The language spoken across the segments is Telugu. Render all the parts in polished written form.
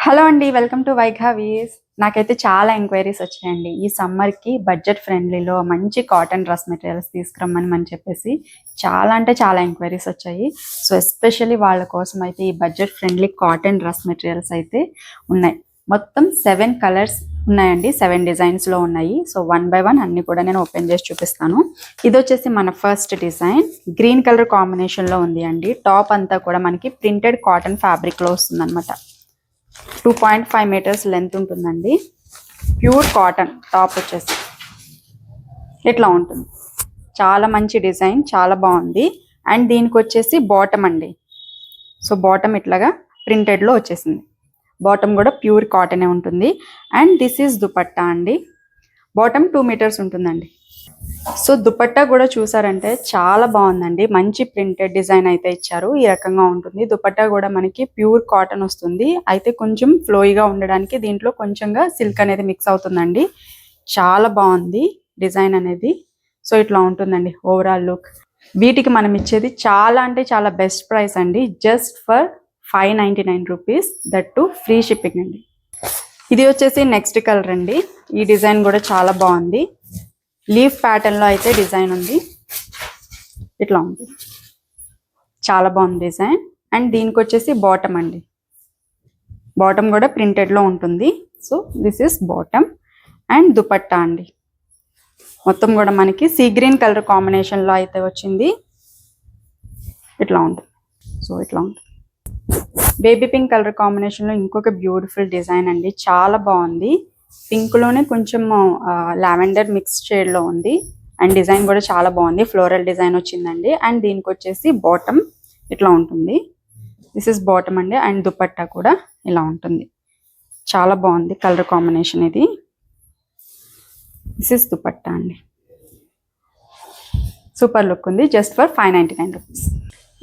హలో అండి, వెల్కమ్ టు వైఘావీస్. నాకైతే చాలా ఎంక్వైరీస్ వచ్చాయండి ఈ సమ్మర్కి బడ్జెట్ ఫ్రెండ్లీలో మంచి కాటన్ డ్రెస్ మెటీరియల్స్ తీసుకురమ్మని చెప్పేసి చాలా అంటే చాలా ఎంక్వైరీస్ వచ్చాయి. సో ఎస్పెషల్లీ వాళ్ళ కోసం అయితే ఈ budget friendly cotton dress materials అయితే ఉన్నాయి. మొత్తం 7 కలర్స్ ఉన్నాయండి, 7 డిజైన్స్లో ఉన్నాయి. సో 1 బై 1 అన్ని కూడా నేను ఓపెన్ చేసి చూపిస్తాను. ఇది వచ్చేసి మన ఫస్ట్ డిజైన్ గ్రీన్ కలర్ కాంబినేషన్లో ఉంది అండి. టాప్ అంతా కూడా మనకి ప్రింటెడ్ కాటన్ ఫ్యాబ్రిక్లో వస్తుంది అనమాట. 2.5 మీటర్స్ లెంత్ ఉంటుందండి. ప్యూర్ కాటన్ టాప్ వచ్చేసి ఇట్లా ఉంటుంది. చాలా మంచి డిజైన్, చాలా బాగుంది. అండ్ దీనికి వచ్చేసి బాటమ్ అండి. సో బాటమ్ ఇట్లాగా ప్రింటెడ్లో వచ్చేసింది. బాటమ్ కూడా ప్యూర్ కాటనే ఉంటుంది. అండ్ దిస్ ఈజ్ దుపట్టా అండి. బాటమ్ 2 మీటర్స్ ఉంటుందండి. సో దుపట్టా కూడా చూసారంటే చాలా బాగుందండి. మంచి ప్రింటెడ్ డిజైన్ అయితే ఇచ్చారు. ఈ రకంగా ఉంటుంది. దుపట్టా కూడా మనకి ప్యూర్ కాటన్ వస్తుంది. అయితే కొంచెం ఫ్లోయిగా ఉండడానికి దీంట్లో కొంచెంగా సిల్క్ అనేది మిక్స్ అవుతుందండి. చాలా బాగుంది డిజైన్ అనేది. సో ఇట్లా ఉంటుందండి ఓవరాల్ లుక్. వీటికి మనం ఇచ్చేది చాలా అంటే చాలా బెస్ట్ ప్రైస్ అండి. Just for 599 rupees, that to free shipping అండి. ఇది వచ్చేసి నెక్స్ట్ కలర్ అండి. ఈ డిజైన్ కూడా చాలా బాగుంది. లీఫ్ ప్యాటర్న్లో అయితే డిజైన్ ఉంది. ఇట్లా ఉంటుంది, చాలా బాగుంది డిజైన్. అండ్ దీనికి వచ్చేసి బాటమ్ అండి. బాటమ్ కూడా ప్రింటెడ్లో ఉంటుంది. So this is bottom. And dupatta అండి. మొత్తం కూడా మనకి సీ గ్రీన్ కలర్ కాంబినేషన్లో అయితే వచ్చింది. ఇట్లా ఉంటుంది. సో ఇట్లా ఉంటుంది. బేబీ పింక్ కలర్ కాంబినేషన్లో ఇంకొక బ్యూటిఫుల్ డిజైన్ అండి. చాలా బాగుంది. పింక్లోనే కొంచెం లావెండర్ మిక్స్ షేడ్లో ఉంది. అండ్ డిజైన్ కూడా చాలా బాగుంది. ఫ్లోరల్ డిజైన్ వచ్చిందండి. అండ్ దీనికి వచ్చేసి బాటమ్ ఇట్లా ఉంటుంది. దిస్ ఇస్ బాటమ్ అండి. అండ్ దుపట్టా కూడా ఇలా ఉంటుంది. చాలా బాగుంది కలర్ కాంబినేషన్ ఇది. దిస్ ఇస్ దుపట్టా అండి. సూపర్ లుక్ ఉంది. Just for 599 rupees.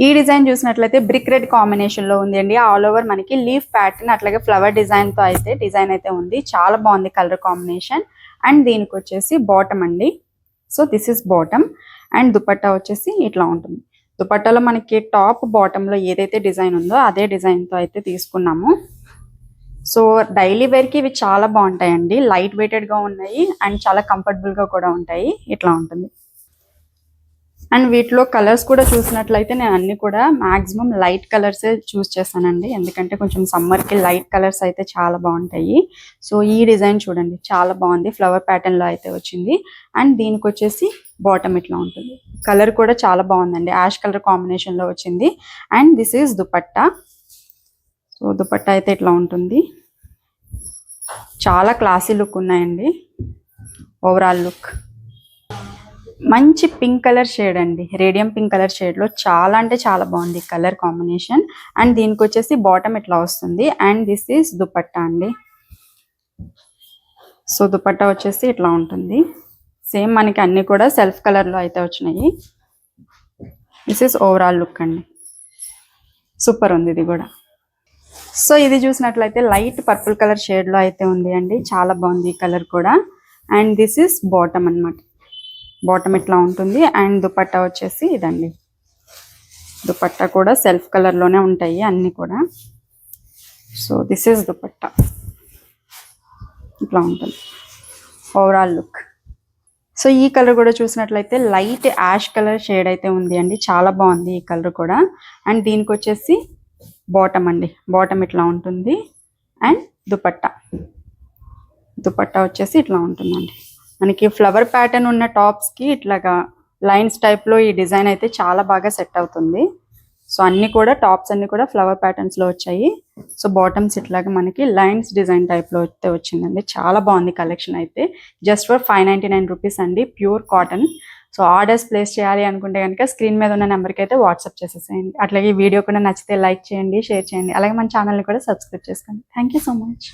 ఈ డిజైన్ చూసినట్లయితే బ్రిక్ రెడ్ కాంబినేషన్లో ఉంది అండి. ఆల్ ఓవర్ మనకి లీఫ్ ప్యాటర్న్ అట్లాగే ఫ్లవర్ డిజైన్తో అయితే డిజైన్ అయితే ఉంది. చాలా బాగుంది కలర్ కాంబినేషన్. అండ్ దీనికి వచ్చేసి బాటమ్ అండి. So this is bottom. And dupatta వచ్చేసి ఇట్లా ఉంటుంది. దుపట్టాలో మనకి టాప్ బాటంలో ఏదైతే డిజైన్ ఉందో అదే డిజైన్తో అయితే తీసుకున్నాము. సో డైలీ వేర్కి ఇవి చాలా బాగుంటాయండి. లైట్ వెయిటెడ్గా ఉన్నాయి అండ్ చాలా కంఫర్టబుల్గా కూడా ఉంటాయి. ఇట్లా ఉంటుంది. అండ్ వీటిలో కలర్స్ కూడా చూసినట్లయితే నేను అన్ని కూడా మాక్సిమం లైట్ కలర్సే చూస్ చేస్తానండి. ఎందుకంటే కొంచెం సమ్మర్కి లైట్ కలర్స్ అయితే చాలా బాగుంటాయి. సో ఈ డిజైన్ చూడండి, చాలా బాగుంది. ఫ్లవర్ ప్యాటర్న్లో అయితే వచ్చింది. అండ్ దీనికి వచ్చేసి బాటమ్ ఇట్లా ఉంటుంది. కలర్ కూడా చాలా బాగుందండి. యాష్ కలర్ కాంబినేషన్లో వచ్చింది. And this is dupatta. So dupatta అయితే ఇట్లా ఉంటుంది. చాలా క్లాసీ లుక్ ఉన్నాయండి. ఓవరాల్ లుక్ మంచి పింక్ కలర్ షేడ్ అండి. రేడియం పింక్ కలర్ షేడ్లో చాలా అంటే చాలా బాగుంది కలర్ కాంబినేషన్. అండ్ దీనికి వచ్చేసి బాటమ్ ఇట్లా వస్తుంది. అండ్ దిస్ ఈస్ దుపట్టా అండి. సో దుపట్టా వచ్చేసి ఇట్లా ఉంటుంది. సేమ్ మనకి అన్ని కూడా సెల్ఫ్ కలర్లో అయితే వచ్చినాయి. దిస్ ఈస్ ఓవరాల్ లుక్ అండి. సూపర్ ఉంది ఇది కూడా. సో ఇది చూసినట్లయితే లైట్ పర్పుల్ కలర్ షేడ్లో అయితే ఉంది అండి. చాలా బాగుంది ఈ కలర్ కూడా. అండ్ దిస్ ఈస్ బాటమ్ అన్నమాట. బాటమ్ ఇట్లా ఉంటుంది. అండ్ దుపట్టా వచ్చేసి ఇదండి. దుపట్టా కూడా సెల్ఫ్ కలర్లోనే ఉంటాయి అన్నీ కూడా. So this is dupatta. ఇట్లా ఉంటుంది ఓవరాల్ లుక్. సో ఈ కలర్ కూడా చూసినట్లయితే లైట్ యాష్ కలర్ షేడ్ అయితే ఉంది అండి. చాలా బాగుంది ఈ కలర్ కూడా. అండ్ దీనికి వచ్చేసి బాటమ్ అండి. బాటమ్ ఇట్లా ఉంటుంది. అండ్ దుపట్టా. దుపట్టా వచ్చేసి ఇట్లా ఉంటుందండి. మనకి ఫ్లవర్ ప్యాటర్న్ ఉన్న టాప్స్కి ఇట్లాగా లైన్స్ టైప్లో ఈ డిజైన్ అయితే చాలా బాగా సెట్ అవుతుంది. సో అన్నీ కూడా టాప్స్ అన్నీ కూడా ఫ్లవర్ ప్యాటర్న్స్లో వచ్చాయి. సో బాటమ్స్ ఇట్లాగా మనకి లైన్స్ డిజైన్ టైప్లో అయితే వచ్చిందండి. చాలా బాగుంది కలెక్షన్ అయితే. జస్ట్ ఫర్ 599 రూపీస్ అండి. Pure cotton. So orders place చేయాలి అనుకుంటే కనుక స్క్రీన్ మీద ఉన్న నెంబర్కి అయితే వాట్సాప్ చేసేసేయండి. అట్లాగే ఈ వీడియో కూడా నచ్చితే లైక్ చేయండి, షేర్ చేయండి. అలాగే మన ఛానల్ని కూడా సబ్స్క్రైబ్ చేసుకోండి. Thank you so much.